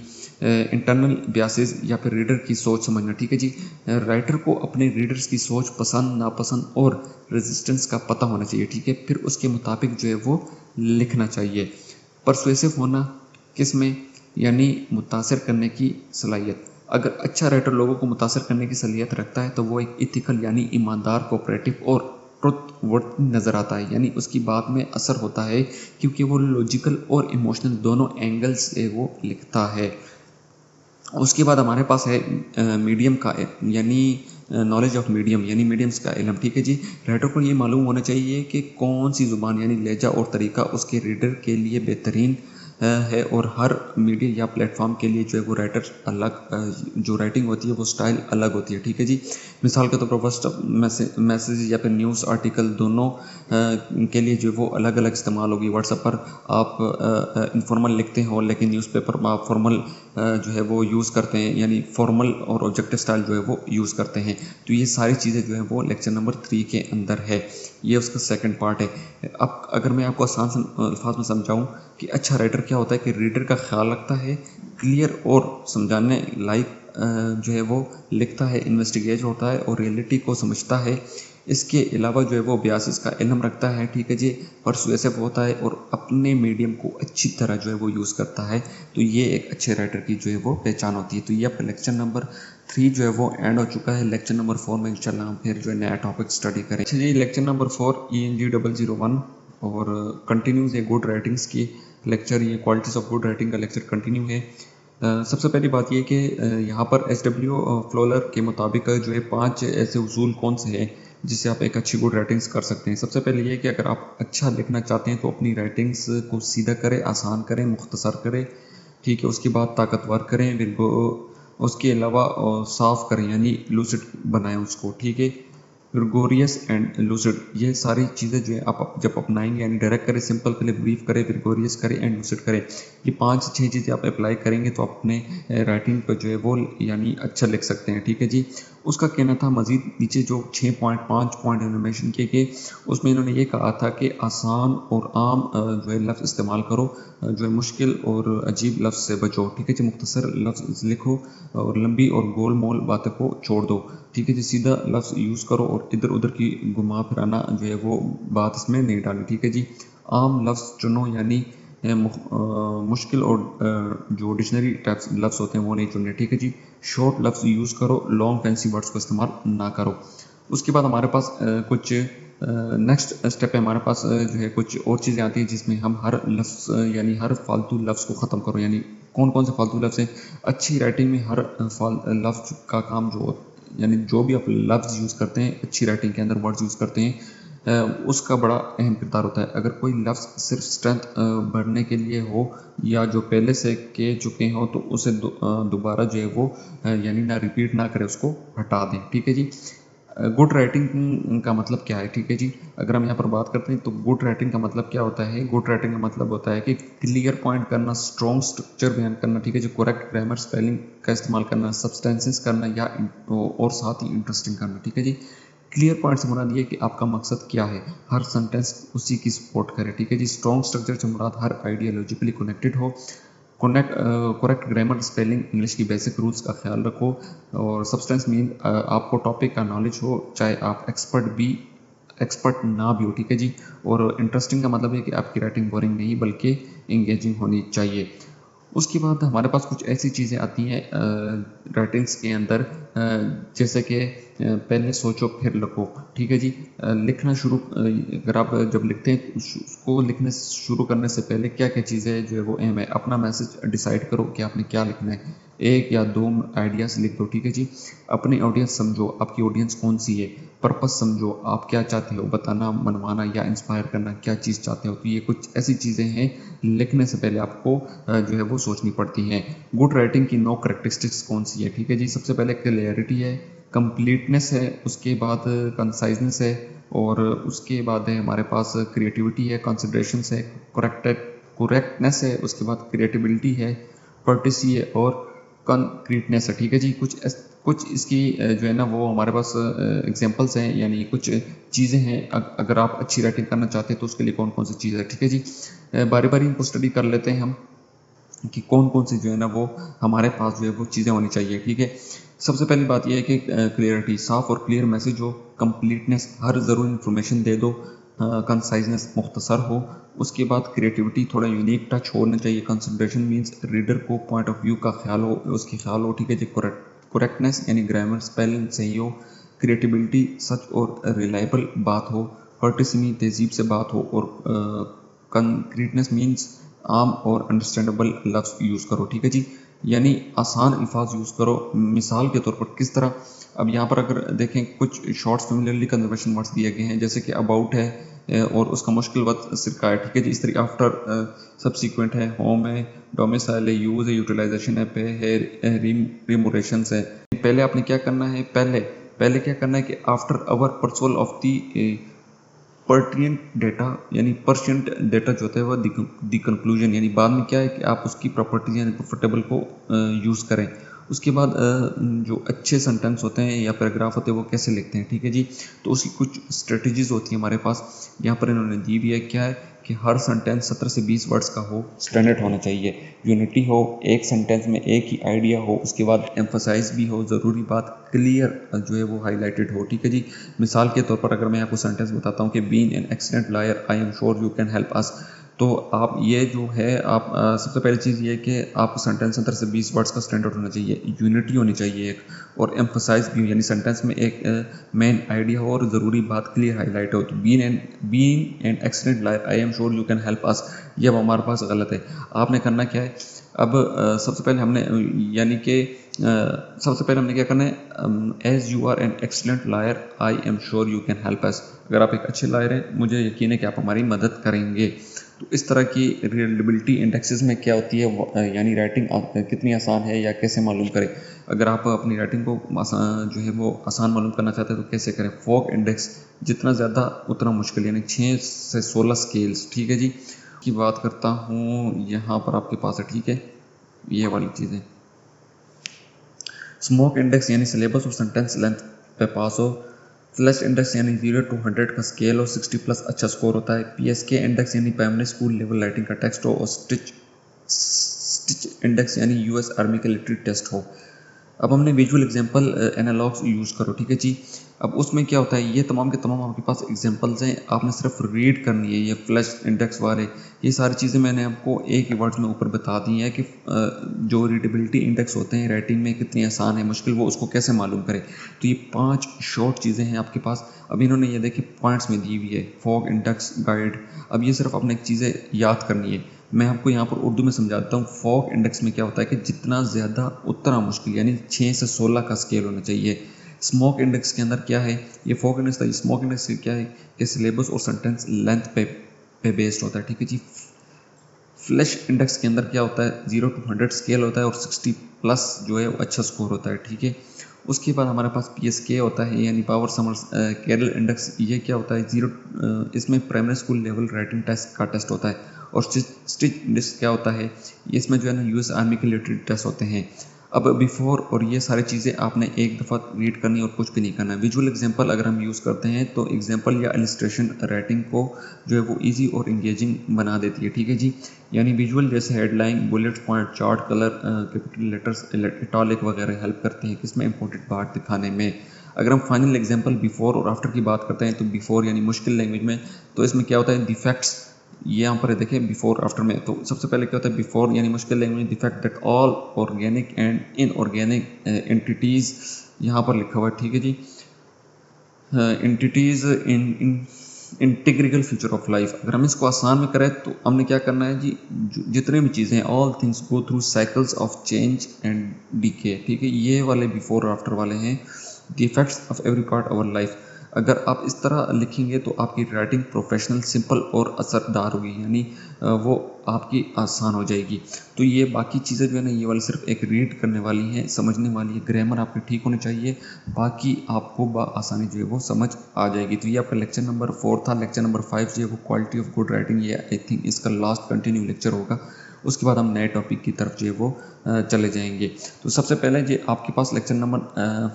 इंटरनल बियासेस या फिर रीडर की सोच समझना, ठीक है जी। राइटर को अपने रीडर्स की सोच, पसंद नापसंद और रेजिस्टेंस का पता होना चाहिए, ठीक है। फिर उसके मुताबिक जो है वो लिखना चाहिए। परसुएसिव होना किस में, यानी मुतासर करने की सलाहियत। अगर अच्छा राइटर लोगों को मुतासर करने की सलाहियत रखता है तो वो एक इथिकल यानी ईमानदार, कोऑपरेटिव और ट्रुथवर्दी नज़र आता है, यानी उसकी बात में असर होता है क्योंकि वो लॉजिकल और इमोशनल दोनों एंगल्स से वो लिखता है। उसके बाद हमारे पास है मीडियम का, यानी नॉलेज ऑफ मीडियम, यानी मीडियम्स का इल्म, ठीक है जी। राइटर को ये मालूम होना चाहिए कि कौन सी ज़ुबान यानी लहजा और तरीका उसके रीडर के लिए बेहतरीन है, और हर मीडिया या प्लेटफॉर्म के लिए जो है वो राइटर अलग जो राइटिंग होती है वो स्टाइल अलग होती है, ठीक है जी। मिसाल के तौर पर व्हाट्सअप मैसेज या फिर न्यूज़ आर्टिकल दोनों के लिए जो वो अलग अलग इस्तेमाल होगी। व्हाट्सअप पर आप इनफॉर्मल लिखते हो, लेकिन न्यूज़पेपर में आप फॉर्मल जो है वो यूज़ करते हैं, यानी फॉर्मल और ऑब्जेक्टिव स्टाइल जो है वो यूज़ करते हैं। तो ये सारी चीज़ें जो है वो लेक्चर नंबर 3 के अंदर है, ये उसका सेकंड पार्ट है। अब अगर मैं आपको आसान अल्फाज में समझाऊँ कि अच्छा राइटर क्या होता है, कि रीडर का ख्याल रखता है, क्लियर और समझाने लायक जो है वो लिखता है, इन्वेस्टिगेट होता है और रियलिटी को समझता है। इसके अलावा जो है वो बियासिस का इल्म रखता है, ठीक है जी। परसुएसिव होता है और अपने मीडियम को अच्छी तरह जो है वो यूज़ करता है। तो ये एक अच्छे राइटर की जो है वो पहचान होती है। तो ये आपका लेक्चर नंबर 3 जो है वो एंड हो चुका है। लेक्चर नंबर 4 में इंशाल्लाह हम फिर जो है नया टॉपिक स्टडी करें। अच्छा जी, लेक्चर नंबर 4 ENG 001 और कंटिन्यूज है गुड राइटिंग्स की लेक्चर, ये क्वालिटीज़ ऑफ गुड राइटिंग का लेक्चर कंटिन्यू है। सबसे पहली बात ये कि यहाँ पर SW फ्लोलर के मुताबिक जो है 5 ऐसे उसूल कौन से हैं जिससे आप एक अच्छी गुड राइटिंग्स कर सकते हैं। सबसे पहले ये कि अगर आप अच्छा लिखना चाहते हैं तो अपनी राइटिंग्स को सीधा करें, आसान करें, मुख्तसर करें, ठीक है। उसके बाद ताकतवर करें, उसके अलावा साफ करें यानी लूसिड बनाएं उसको, ठीक है। ग्रिगोरियस एंड लूसिड, ये सारी चीज़ें जो है आप जब अपनाएंगे यानी डायरेक्ट करें, सिंपल करें, ब्रीफ करें, ग्रिगोरियस करें एंड लूसिड करें, ये 5 से 6 चीज़ें आप अप्लाई करेंगे तो अपने राइटिंग को जो है वो यानी अच्छा लिख सकते हैं, ठीक है जी। उसका कहना था मज़ीद नीचे जो 5 पॉइंट इन्होंने मेंशन किए कि उसमें इन्होंने ये कहा था कि आसान और आम जो है लफ्ज़ इस्तेमाल करो, जो है मुश्किल और अजीब लफ्ज़ से बचो, ठीक है जी। मुख्तसर लफ्ज़ लिखो और लंबी और गोल मोल बातों को छोड़ दो, ठीक है जी। सीधा लफ्ज़ यूज़ करो और इधर उधर की घुमा फिराना जो है वो बात इसमें नहीं डाली, ठीक है जी। आम लफ्ज़ चुनो यानी मुश्किल और जो डिक्शनरी टाइप्स लफ्ज़ होते हैं वो नहीं चुनने, ठीक है जी। शॉर्ट लफ्ज़ यूज़ करो, लॉन्ग फैंसी वर्ड्स को इस्तेमाल ना करो। उसके बाद हमारे पास कुछ नेक्स्ट स्टेप है, हमारे पास जो है कुछ और चीज़ें आती हैं जिसमें हम हर लफ्ज़ यानी हर फालतू लफ्ज़ को ख़त्म करो, यानी कौन कौन से फालतू लफ्ज़ हैं। अच्छी राइटिंग में हर लफ्ज़ का काम जो यानी जो भी आप लफ्ज़ यूज़ करते हैं अच्छी राइटिंग के अंदर वर्ड्स यूज़ करते हैं, उसका बड़ा अहम किरदार होता है। अगर कोई लफ्ज़ सिर्फ स्ट्रेंथ बढ़ने के लिए हो या जो पहले से कह चुके हो तो उसे दोबारा जो है वो यानी ना रिपीट ना करें, उसको हटा दें, ठीक है जी। गुड राइटिंग का मतलब क्या है, ठीक है जी। अगर हम यहाँ पर बात करते हैं तो गुड राइटिंग का मतलब क्या होता है। गुड राइटिंग का मतलब होता है कि क्लियर पॉइंट करना, स्ट्रॉन्ग स्ट्रक्चर बयान करना, ठीक है जी। करेक्ट ग्रामर स्पेलिंग का इस्तेमाल करना, सब्सटेंसेस करना या और साथ ही इंटरेस्टिंग करना, ठीक है जी। क्लियर पॉइंट से मुराद ये कि आपका मकसद क्या है, हर सेंटेंस उसी की सपोर्ट करे, ठीक है जी। स्ट्रॉन्ग स्ट्रक्चर से मुराद हर आइडियोलॉजिकली कनेक्टेड हो। करेक्ट ग्रामर स्पेलिंग इंग्लिश की बेसिक रूल्स का ख्याल रखो। और सब्सटेंस मीन आपको टॉपिक का नॉलेज हो, चाहे आप एक्सपर्ट ना भी हो, ठीक है जी। और इंटरेस्टिंग का मतलब है कि आपकी राइटिंग बोरिंग नहीं बल्कि इंगेजिंग होनी चाहिए। उसके बाद हमारे पास कुछ ऐसी चीज़ें आती हैं राइटिंग्स के अंदर, जैसे कि पहले सोचो फिर लिखो, ठीक है जी। लिखना शुरू अगर आप जब लिखते हैं तो उसको लिखने शुरू करने से पहले क्या क्या चीज़ें जो है वो अहम है। अपना मैसेज डिसाइड करो कि आपने क्या लिखना है, 1 या 2 आइडियाज़ लिख दो, ठीक है जी। अपनी ऑडियंस समझो, आपकी ऑडियंस कौन सी है। पर्पस समझो, आप क्या चाहते हो, बताना, मनवाना या इंस्पायर करना, क्या चीज़ चाहते हो। तो ये कुछ ऐसी चीज़ें हैं लिखने से पहले आपको जो है वो सोचनी पड़ती हैं। गुड राइटिंग की 9 करेक्टरिस्टिक्स कौन सी है, ठीक है जी। सबसे पहले क्लियरिटी है, कंप्लीटनेस है, उसके बाद कंसाइजनेस है, और उसके बाद है हमारे पास क्रिएटिविटी है, कंसिडरेशन है, करेक्टनेस है, उसके बाद क्रिएटिबिलिटी है, पर्टिसी है और कंक्रीटनेस है, ठीक है जी। कुछ इसकी जो है ना वो हमारे पास एग्जांपल्स हैं, यानी कुछ चीज़ें हैं। अगर आप अच्छी राइटिंग करना चाहते हैं तो उसके लिए कौन कौन सी चीज़ है, ठीक है जी। बारी बारी इनको स्टडी कर लेते हैं हम कि कौन कौन सी जो है ना वो हमारे पास जो है वो चीज़ें होनी चाहिए, ठीक है। सबसे पहली बात यह है कि क्लियरिटी, साफ और क्लियर मैसेज हो। कंप्लीटनेस, हर ज़रूरी इन्फॉर्मेशन दे दो। कंसाइजनेस, मुख्तसर हो। उसके बाद क्रिएटिविटी, थोड़ा यूनिक टच होना चाहिए। कंसंट्रेशन मीन्स रीडर को पॉइंट ऑफ व्यू का ख्याल हो, उसकी ख्याल हो, ठीक है जी। करेक्टनेस यानी ग्रामर स्पेलिंग सही हो। क्रिएटिबिलिटी, सच और रिलायबल बात हो। पर्टिसिमी, तहजीब से बात हो। और कंक्रीटनेस मीन्स आम और अंडरस्टैंडेबल लफ्ज़ यूज़ करो, ठीक है जी। यानी आसान अल्फाज यूज़ करो। मिसाल के तौर पर किस तरह, अब यहाँ पर अगर देखें कुछ शॉर्ट्स फेमिलियरली कंजर्वेशन वर्ड्स दिए गए हैं, जैसे कि अबाउट है और उसका मुश्किल वक्त सिरका है, ठीक है जी। इस तरह आफ्टर सब्सिक्वेंट है, होम है, डोमिसाइल है, यूज़ है, यूटिलाइजेशन है, पे है, रिमोरेशन है। पहले आपने क्या करना है, पहले क्या करना है कि after our perusal of the pertinent data, यानी पर्शियंट डेटा जो होता है वह दी कंक्लूजन, यानी बाद में क्या है कि आप उसकी प्रॉपर्टीज यानी प्रॉफिटेबल को यूज़ करें। उसके बाद जो अच्छे सेंटेंस होते हैं या पैराग्राफ होते हैं वो कैसे लिखते हैं, ठीक है जी। तो उसकी कुछ स्ट्रेटजीज होती है हमारे पास, यहाँ पर इन्होंने दी भी है। क्या है कि हर सेंटेंस 17 से 20 वर्ड्स का हो, स्टैंडर्ड होना चाहिए, यूनिटी हो, एक सेंटेंस में एक ही आइडिया हो, उसके बाद एम्फोसाइज भी हो, ज़रूरी बात क्लियर जो है वो हाईलाइटेड हो, ठीक है जी। मिसाल के तौर पर अगर मैं आपको सेंटेंस बताता हूँ कि being an excellent liar I am sure you can help us, तो आप ये जो है आप सबसे पहली चीज़ ये है कि आप सेंटेंस 17 से 20 वर्ड्स का स्टैंडर्ड होना चाहिए, यूनिटी होनी चाहिए एक, और एम्फोसाइज भी हो, यानी सेंटेंस में एक मेन आइडिया हो और ज़रूरी बात क्लियर हाईलाइट हो। तो being an excellent liar I am sure you can help us, ये अब हमारे पास गलत है। आपने करना क्या है, अब सबसे पहले हमने यानी कि सबसे पहले हमने क्या करना है, as you are an excellent liar I am sure you can help us. अगर आप एक अच्छे लायर हैं मुझे यकीन है कि आप हमारी मदद करेंगे। तो इस तरह की रीडेबिलिटी इंडेक्सेस में क्या होती है, यानी राइटिंग कितनी आसान है या कैसे मालूम करें। अगर आप अपनी राइटिंग को जो है वो आसान मालूम करना चाहते हैं तो कैसे करें। फॉग इंडेक्स जितना ज़्यादा उतना मुश्किल, यानी 6 से 16 स्केल्स, ठीक है जी। की बात करता हूँ यहाँ पर आपके पास है, ठीक है, ये वाली चीज़ें। स्मोक इंडेक्स यानी सिलेबस और सेंटेंस लेंथ पे पास हो। फ्लैश इंडेक्स यानी 0 to 100 का स्केल हो, 60 प्लस अच्छा स्कोर होता है। पीएसके इंडेक्स यानी प्राइमरी स्कूल लेवल राइटिंग का टेक्स्ट हो। और स्टिच इंडेक्स यानी यूएस आर्मी का लिटरेरी टेस्ट हो। अब हमने विजुअल एग्जांपल एनालॉग्स यूज़ करो, ठीक है जी। अब उसमें क्या होता है, ये तमाम के तमाम आपके पास एग्जांपल्स हैं, आपने सिर्फ रीड करनी है। ये फ्लैश इंडेक्स वाले, ये सारी चीज़ें मैंने आपको एक ही वर्ड्स में ऊपर बता दी हैं कि जो रीडेबिलिटी इंडेक्स होते हैं राइटिंग में कितनी आसान है मुश्किल, वो उसको कैसे मालूम करें। तो ये 5 शॉर्ट चीज़ें हैं आपके पास। अब इन्होंने ये देखिए पॉइंट्स में दी हुई है, फॉग इंडेक्स गाइड। अब ये सिर्फ अपने चीज़ें याद करनी है। मैं आपको यहाँ पर उर्दू में समझाता हूँ। फॉग इंडेक्स में क्या होता है कि जितना ज़्यादा उतना मुश्किल, यानी 6 से 16 का स्केल होना चाहिए। स्मोक इंडेक्स के अंदर क्या है, ये फॉग इंडेक्स था। स्मोक इंडेक्स क्या है कि सिलेबस और सेंटेंस लेंथ पे बेस्ड होता है, ठीक है जी। फ्लैश इंडेक्स के अंदर क्या होता है, 0 to 100 स्केल होता है और 60 प्लस जो है वो अच्छा स्कोर होता है, ठीक है। उसके बाद हमारे पास पीएसके होता है यानी पावर समर कैरल इंडेक्स। ये क्या होता है, 0 इसमें primary school level writing test का टेस्ट होता है। और स्टिच इंडेक्स क्या होता है, इसमें जो है ना यूएस आर्मी के लिटरेरी टेस्ट होते हैं। अब बिफोर और ये सारी चीज़ें आपने एक दफ़ा रीड करनी और कुछ भी नहीं करना। विजुअल एग्जांपल अगर हम यूज़ करते हैं तो एग्जांपल या इलस्ट्रेशन राइटिंग को जो है वो इजी और इंगेजिंग बना देती है, ठीक है जी। यानी विजुअल जैसे headline, bullet point, chart, colour, capital letters, italic वगैरह हेल्प करते हैं किसमें, इंपॉर्टेंट बात दिखाने में। अगर हम फाइनल एग्जांपल बिफोर और आफ्टर की बात करते हैं तो बिफोर यानी मुश्किल लैंग्वेज में, तो इसमें क्या होता है, डिफेक्ट्स। ये यहाँ पर देखें बिफोर आफ्टर में, तो सबसे पहले क्या होता है बिफोर यानी मुश्किल language, defect that all organic and inorganic entities, यहाँ पर लिखा हुआ है, ठीक है जी। Entities in integral feature of life. अगर हम इसको आसान में करें तो हमने क्या करना है जी, जितने भी चीज़ें हैं, all things go through cycles of change and decay, ठीक है। ये वाले बिफोर और आफ्टर वाले हैं, the effects of every part of our life. अगर आप इस तरह लिखेंगे तो आपकी राइटिंग प्रोफेशनल, सिंपल और असरदार होगी, यानी वो आपकी आसान हो जाएगी। तो ये बाकी चीज़ें जो है ना, ये वाली सिर्फ एक रीड करने वाली हैं, समझने वाली है। ग्रामर आपके ठीक होने चाहिए, बाकी आपको आसानी जो है वो समझ आ जाएगी। तो ये आपका लेक्चर नंबर 4 था। लेक्चर नंबर 5 जो है वो क्वालिटी ऑफ गुड राइटिंग, ये आई थिंक इसका लास्ट कंटिन्यू लेक्चर होगा। उसके बाद हम नए टॉपिक की तरफ जो है वो चले जाएंगे। तो सबसे पहले जो आपके पास लेक्चर नंबर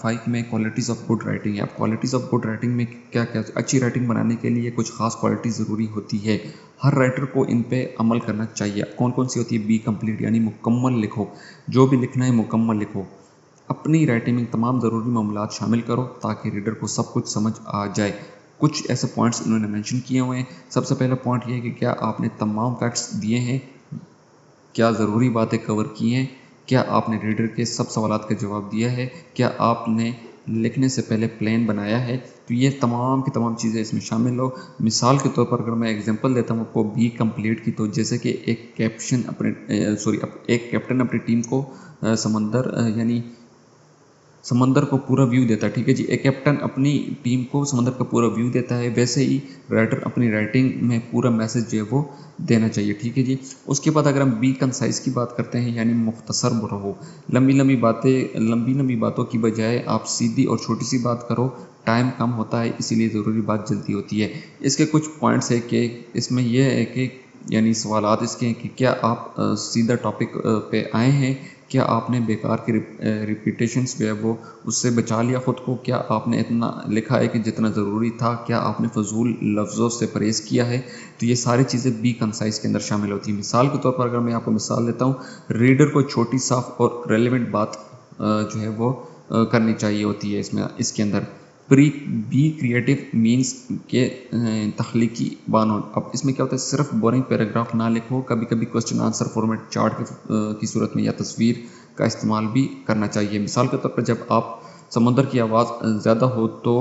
5 में क्वालिटीज़ ऑफ गुड राइटिंग है। अब क्वालिटीज़ ऑफ गुड राइटिंग में क्या क्या, अच्छी राइटिंग बनाने के लिए कुछ खास क्वालिटी ज़रूरी होती है। हर राइटर को इन पे अमल करना चाहिए। कौन कौन सी होती है, बी कंप्लीट यानी मुकम्मल लिखो, जो भी लिखना है मुकम्मल लिखो। अपनी राइटिंग में तमाम ज़रूरी मामलात शामिल करो ताकि रीडर को सब कुछ समझ आ जाए। कुछ ऐसे पॉइंट्स इन्होंने मेंशन किए हुए हैं। सबसे पहला पॉइंट ये है कि क्या आपने तमाम फैक्ट्स दिए हैं, क्या ज़रूरी बातें कवर की हैं, क्या आपने रीडर के सब सवालात का जवाब दिया है, क्या आपने लिखने से पहले प्लान बनाया है। तो ये तमाम की तमाम चीज़ें इसमें शामिल हो। मिसाल के तौर पर अगर मैं एग्जांपल देता हूँ आपको बी कंप्लीट की, तो जैसे कि एक कैप्टन अपनी टीम को यानी समंदर को पूरा व्यू देता है, ठीक है जी। एक कैप्टन अपनी टीम को समंदर का पूरा व्यू देता है, वैसे ही राइटर अपनी राइटिंग में पूरा मैसेज जो है वो देना चाहिए, ठीक है जी। उसके बाद अगर हम बी कंसाइज की बात करते हैं यानी मुख्तसर रहो। लंबी लंबी बातों की बजाय आप सीधी और छोटी सी बात करो। टाइम कम होता है इसीलिए ज़रूरी बात जल्दी होती है। इसके कुछ पॉइंट्स है कि इसमें यह है कि यानी सवालात इसके हैं कि क्या आप सीधा टॉपिक पे आए हैं, क्या आपने बेकार की रिपीटेशंस जो है वो उससे बचा लिया ख़ुद को, क्या आपने इतना लिखा है कि जितना ज़रूरी था, क्या आपने फजूल लफ्ज़ों से परहेज़ किया है। तो ये सारी चीज़ें बी कंसाइज के अंदर शामिल होती हैं। मिसाल के तौर पर अगर मैं आपको मिसाल देता हूँ, रीडर को छोटी, साफ और रेलिवेंट बात जो है वो करनी चाहिए होती है इसके अंदर। बी क्रिएटिव मीन्स के तख्लीकी बानो। अब इसमें क्या होता है, सिर्फ बोरिंग पैराग्राफ ना लिखो, कभी कभी क्वेश्चन आंसर फॉर्मेट चार्ट की सूरत में या तस्वीर का इस्तेमाल भी करना चाहिए। मिसाल के तौर पर जब आप समुद्र की आवाज़ ज़्यादा हो तो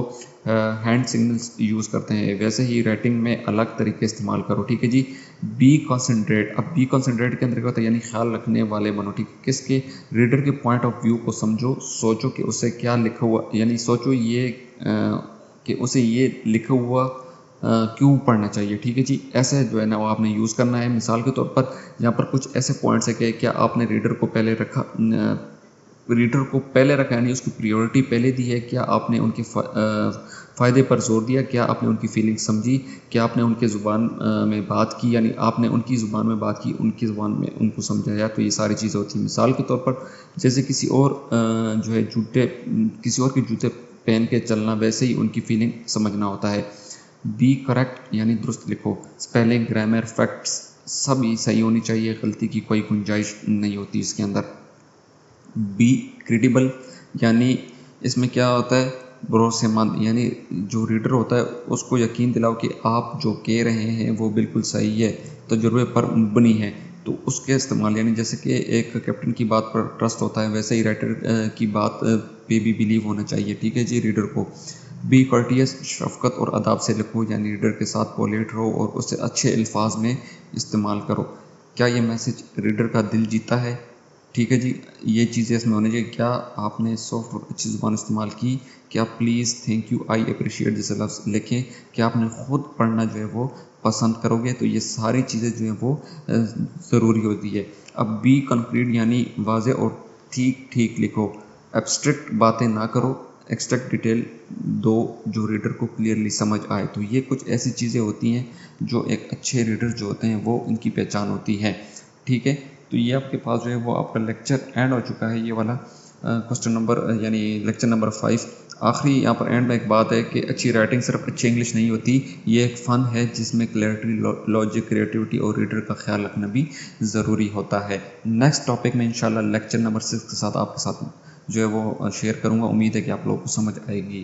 हैंड सिग्नल्स यूज़ करते हैं, वैसे ही राइटिंग में अलग तरीके इस्तेमाल करो, ठीक है जी। Be concentrate. अब बी कॉन्सेंट्रेट के अंदर क्या होता है, यानी ख्याल रखने वाले बनो, ठीक है। किसके, रीडर के पॉइंट ऑफ व्यू को समझो, सोचो कि उसे क्या लिखा हुआ, यानी सोचो ये कि उसे ये लिखा हुआ क्यों पढ़ना चाहिए। ठीक है जी, ऐसे जो है ना वो आपने यूज़ करना है। मिसाल के तौर पर यहाँ पर कुछ ऐसे पॉइंट्स है कि क्या आपने रीडर को पहले रखा, यानी उसकी प्रायोरिटी पहले दी है, क्या आपने उनके फ़ायदे पर जोर दिया, क्या आपने उनकी फीलिंग समझी, क्या आपने उनके ज़ुबान में बात की, यानी आपने उनकी ज़ुबान में बात की, उनकी ज़ुबान में उनको समझाया। तो ये सारी चीज़ें होती हैं। मिसाल के तौर पर जैसे जो है किसी और के जूते पहन के चलना, वैसे ही उनकी फीलिंग समझना होता है। बी करेक्ट, यानी दुरुस्त लिखो। स्पेलिंग, ग्रामर, फैक्ट्स सब सही होनी चाहिए, गलती की कोई गुंजाइश नहीं होती इसके अंदर। बी क्रेडिबल, यानी इसमें क्या होता है, भरोसेमंद, यानी जो रीडर होता है उसको यकीन दिलाओ कि आप जो कह रहे हैं वो बिल्कुल सही है, तजुर्बे पर मबनी है, तो उसके इस्तेमाल, यानी जैसे कि एक कैप्टन की बात पर ट्रस्ट होता है, वैसे ही राइटर की बात पे भी बिलीव होना चाहिए। ठीक है जी, रीडर को। बी कर्टियस, शफकत और अदाब से लिखो, यानी रीडर के साथ पोलेट रहो और उससे अच्छे अल्फाज में इस्तेमाल करो। क्या ये मैसेज रीडर का दिल जीता है? ठीक है जी, ये चीज़ें इसमें होनी चाहिए। क्या आपने सॉफ्ट और अच्छी ज़ुबान इस्तेमाल की? क्या please, thank you, I appreciate जैसे लफ्ज़ लिखें? क्या आपने ख़ुद पढ़ना जो है वो पसंद करोगे? तो ये सारी चीज़ें जो हैं वो ज़रूरी होती है। अब बी कंक्रीट, यानी वाज़े और ठीक ठीक लिखो। एब्स्ट्रैक्ट बातें ना करो, एक्स्ट्रैक्ट डिटेल दो जो रीडर को क्लियरली समझ आए। तो ये कुछ ऐसी चीज़ें होती हैं जो एक अच्छे रीडर जो होते हैं वो इनकी पहचान होती है। ठीक है, तो ये आपके पास जो है वो आपका लेक्चर एंड हो चुका है, ये वाला क्वेश्चन नंबर यानी लेक्चर नंबर 5। आखिरी यहाँ पर एंड में एक बात है कि अच्छी राइटिंग सिर्फ अच्छी इंग्लिश नहीं होती, ये एक फ़न है जिसमें क्लैरिटी, लॉजिक, क्रिएटिविटी और रीडर का ख्याल रखना भी ज़रूरी होता है। नेक्स्ट टॉपिक में इंशाल्लाह लेक्चर नंबर 6 के साथ आपके साथ जो है वो शेयर करूँगा। उम्मीद है कि आप लोगों को समझ आएगी।